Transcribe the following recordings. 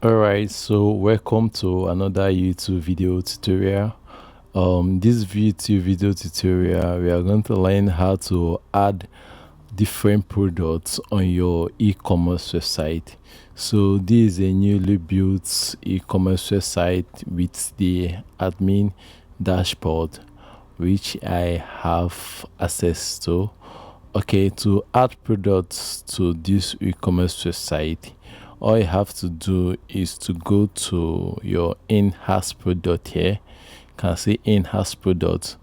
Alright, so welcome to another YouTube video tutorial. This YouTube video tutorial, we are going to learn how to add different products on your e-commerce website. So this is a newly built e-commerce website with the admin dashboard, which I have access to. Okay, to add products to this e-commerce website, all you have to do is to go to your in-house product here. You can see in-house product.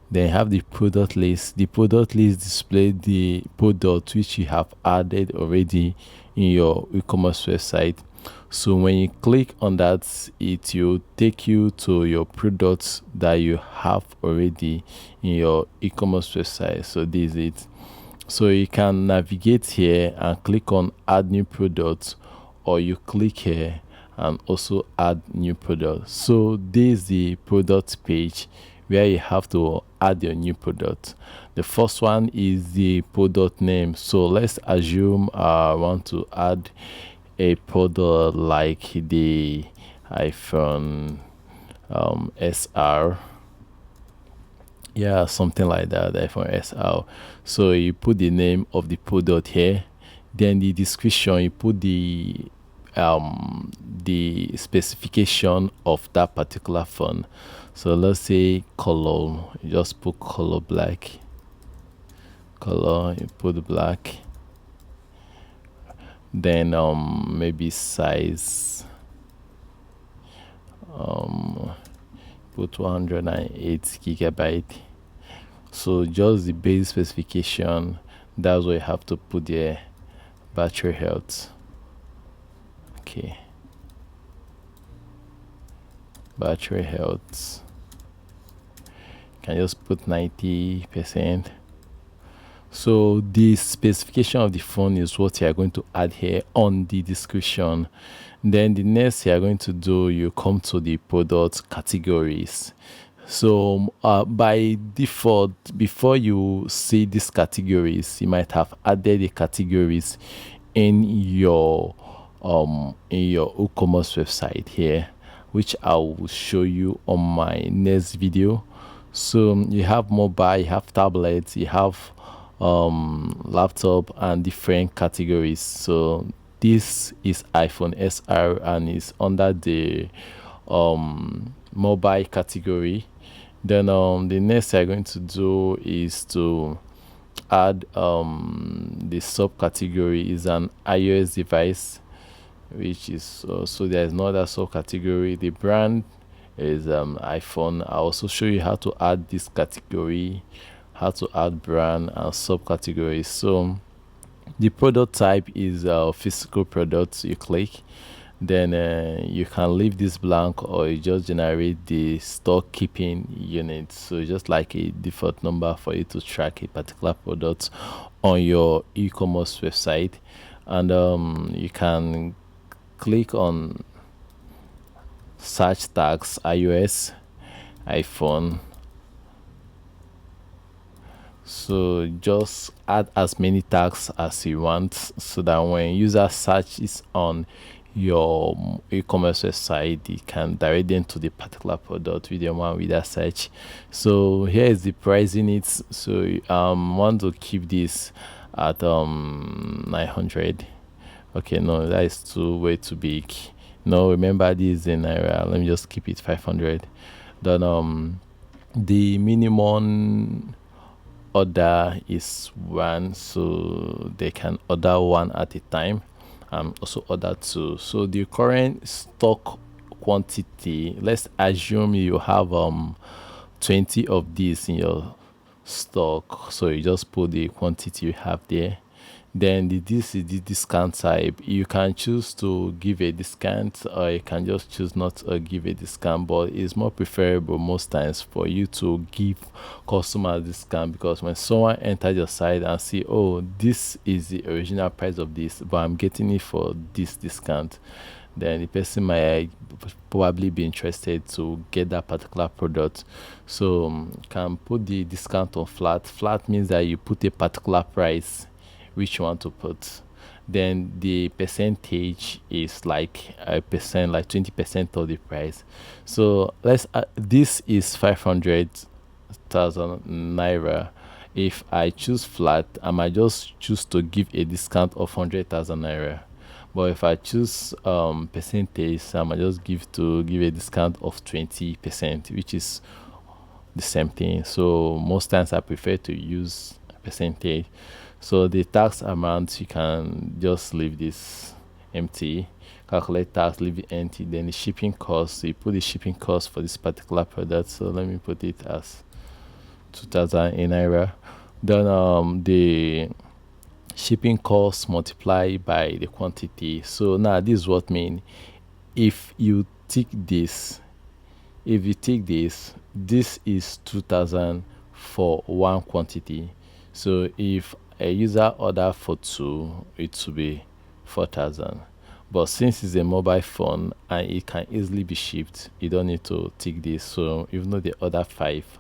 Then have the product list. The product list display the product which you have added already in your e-commerce website. So when you click on that, it will take you to your products that you have already in your e-commerce website. So this is it. So you can navigate here and click on add new products, or you click here and also add new products. So this is the product page where you have to add your new product. The first one is the product name. So let's assume I want to add a product like the iPhone SR. Yeah, something like that, iPhone SR. So you put the name of the product here, then the description, you put the specification of that particular phone. So let's say color, you just put color black. Color, you put black. Then maybe size, put 108 gigabyte. So just the base specification, that's what you have to put there. Battery health. Okay, battery health, can just put 90%. So the specification of the phone is what you are going to add here on the description. Then the next you are going to do, you come to the product categories. So by default, before you see these categories, you might have added the categories in your WooCommerce website here, which I will show you on my next video. So you have mobile, you have tablets, you have laptop, and different categories. So this is iPhone SR and is under the mobile category. Then the next I'm going to do is to add the subcategory is an iOS device, which is so there's no other subcategory. The brand is iPhone. I'll also show you how to add this category, how to add brand and subcategories. So the product type is physical products. You click, then you can leave this blank, or you just generate the stock keeping unit. So just like a default number for you to track a particular product on your e-commerce website. And you can click on search tags, iOS, iPhone. So just add as many tags as you want, so that when user searches on your e-commerce website, it can direct them to the particular product with the one with that search. So here is the pricing it. So want to keep this at 900. Okay, no, that is way too big. No, remember this is in Naira. Let me just keep it 500. Then the minimum order is 1, so they can order 1 at a time, also order 2. So the current stock quantity, let's assume you have 20 of these in your stock. So you just put the quantity you have there. Then this is the discount type. You can choose to give a discount, or you can just choose not to give a discount, but it's more preferable most times for you to give customers discount, because when someone enters your site and see, oh, this is the original price of this, but I'm getting it for this discount, then the person might probably be interested to get that particular product. So can put the discount on flat. Flat means that you put a particular price which you want to put. then the percentage is like a percent, like 20% of the price. So this is 500,000 naira. If I choose flat, I might just choose to give a discount of 100,000 naira. But if I choose percentage, I might just give a discount of 20%, which is the same thing. So most times I prefer to use percentage. So the tax amount, you can just leave this empty, calculate tax, leave it empty. Then the shipping cost, you put the shipping cost for this particular product. So let me put it as 2000 in naira. Then the shipping cost multiplied by the quantity. So now this is what mean if you take this, this is 2000 for one quantity. So if a user order for two, it will be 4000. But since it's a mobile phone and it can easily be shipped, you don't need to take this. So even though they order 5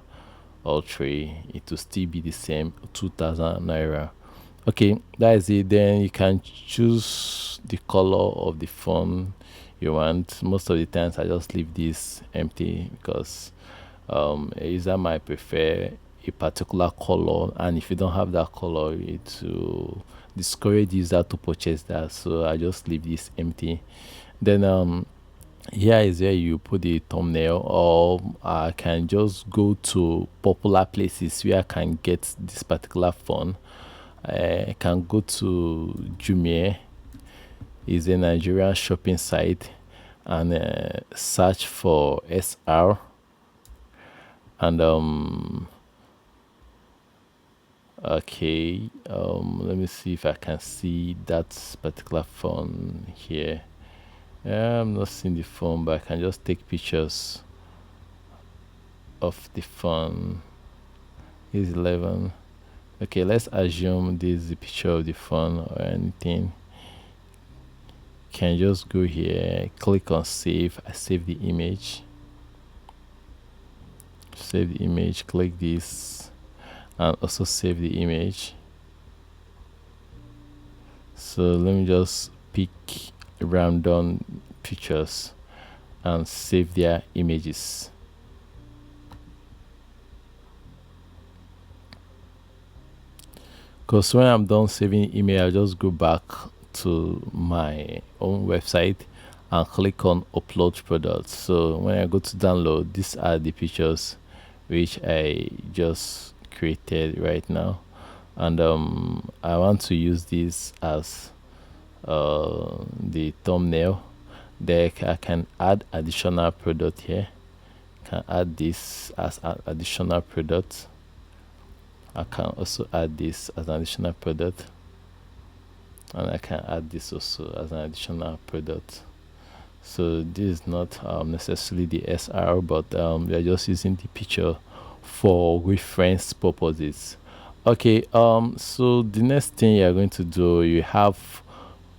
or 3, it will still be the same 2000 naira. Okay, that is it. Then you can choose the color of the phone you want. Most of the times I just leave this empty because a user might prefer a particular color, and if you don't have that color, it will discourage user to purchase that. So I just leave this empty. Then here is where you put the thumbnail, or I can just go to popular places where I can get this particular phone. I can go to Jumia, is a Nigerian shopping site, and search for SR, and okay, let me see if I can see that particular phone here. I'm not seeing the phone, but I can just take pictures of the phone. Is 11. Okay, let's assume this is the picture of the phone or anything. Can just go here, click on save. I save the image. Save the image, click this, and also save the image. So let me just pick random pictures and save their images. Because when I'm done saving email, I'll just go back to my own website and click on upload products. So when I go to download, these are the pictures which I just created right now, and I want to use this as the thumbnail. There I can add additional product here. Can add this as an additional product. I can also add this as an additional product, and I can add this also as an additional product. So this is not necessarily the SR, but we are just using the picture for reference purposes. Okay, so the next thing you are going to do, you have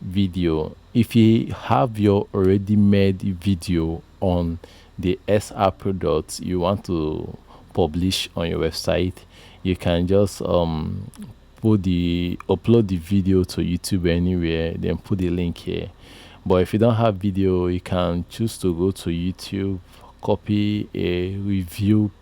video. If you have your already made video on the SR products you want to publish on your website, you can just upload the video to YouTube anywhere, then put the link here. But if you don't have video, you can choose to go to YouTube, copy a review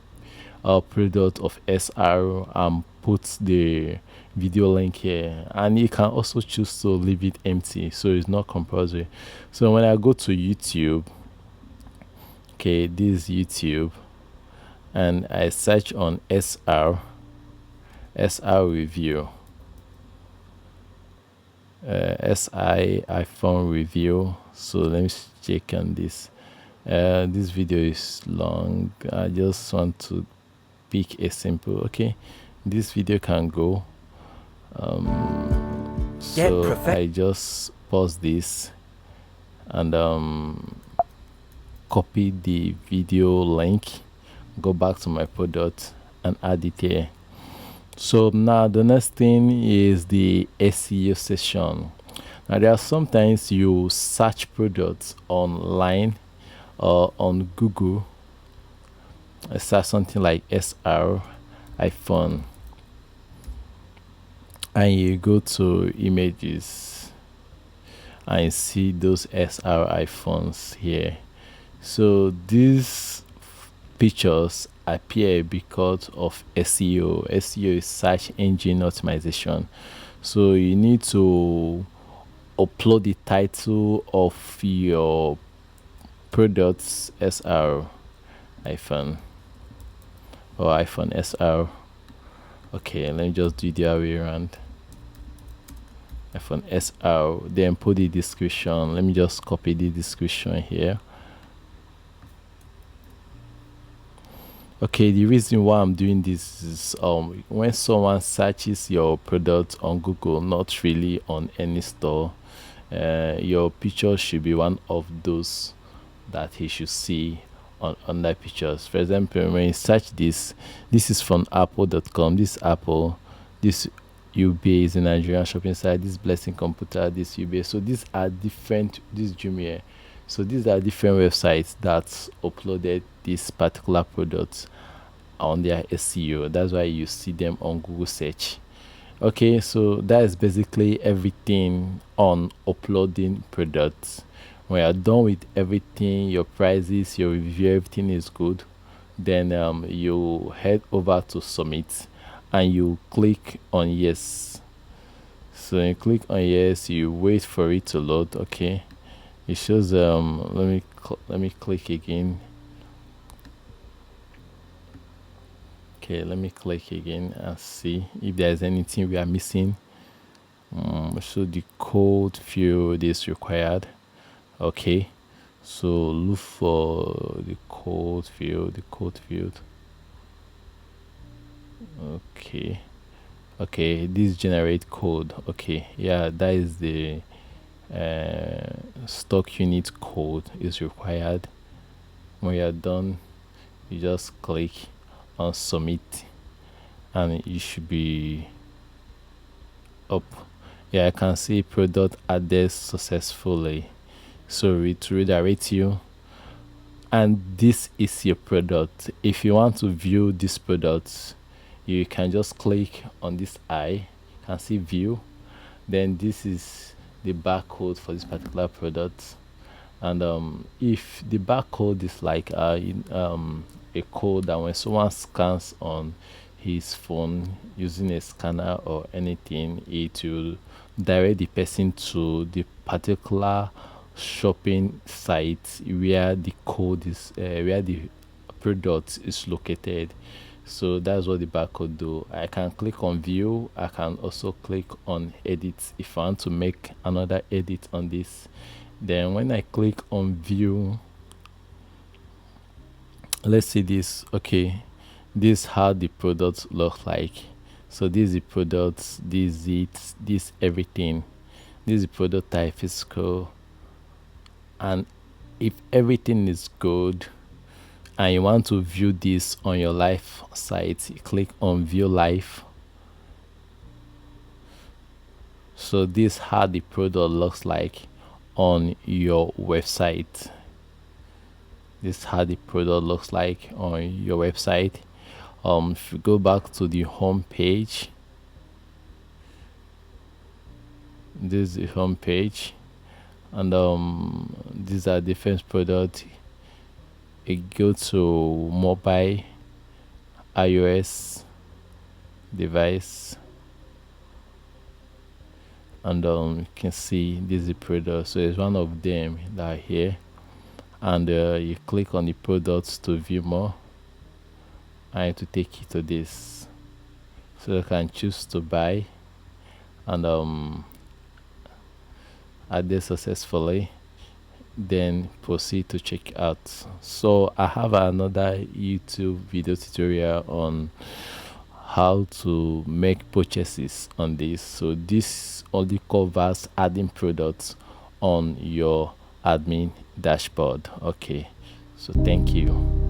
product of SR, and put the video link here. And you can also choose to leave it empty, so it's not compulsory. So when I go to YouTube, okay, this is YouTube, and I search on SR review, SI iPhone review. So let me check on this. This video is long. I just want to pick a simple. Okay, this video can go. So I just pause this and copy the video link, go back to my product and add it here. So now the next thing is the SEO session. Now there are sometimes you search products online or on Google. I search something like SR iPhone, and you go to images. and see those SRI fonts here. So these pictures appear because of SEO. SEO is search engine optimization. So you need to upload the title of your products SR iPhone or iPhone SR. Okay, let me just do the other way around. iPhone SR, then put the description. Let me just copy the description here. Okay, the reason why I'm doing this is when someone searches your product on Google, not really on any store, your picture should be one of those that he should see on that pictures. For example, when you search this is from apple.com. This Apple, this UBA is a Nigerian shopping site, this Blessing Computer, this UBA. So these are different, this Jumia. So these are different websites that uploaded this particular product on their SEO. That's why you see them on Google search. Okay, so that is basically everything on uploading products. When you're done with everything, your prices, your review, everything is good, then you head over to submit and you click on yes. So you click on yes, you wait for it to load. Okay, it shows let me click again. Okay, let me click again and see if there's anything we are missing. So the code field is required. Okay, so look for the code field. Okay, this generate code. Okay, yeah, that is the stock unit code is required. When you're done, you just click on submit and you should be up. Yeah, I can see product added successfully, so it redirect you, and this is your product. If you want to view this product, you can just click on this eye. You can see view, then this is the barcode for this particular product. And if the barcode is like a code that when someone scans on his phone using a scanner or anything, it will direct the person to the particular shopping site where the code is, where the product is located. So that's what the barcode do. I can click on view. I can also click on edit if I want to make another edit on this. Then when I click on view, let's see this. Okay, this is how the product looks like. So this is the product, this is it, this everything. This is the product type, physical, and if everything is good and you want to view this on your live site, you click on view live. So this is how the product looks like on your website. This is how the product looks like on your website. If you go back to the home page, this is the home page, and these are different products. You go to mobile, iOS device, and you can see this is the product. So it's one of them that are here, and you click on the products to view more, and to take you to this, so you can choose to buy, and add this successfully, then proceed to check out. So I have another YouTube video tutorial on how to make purchases on this. So this only covers adding products on your admin dashboard. Okay, so thank you.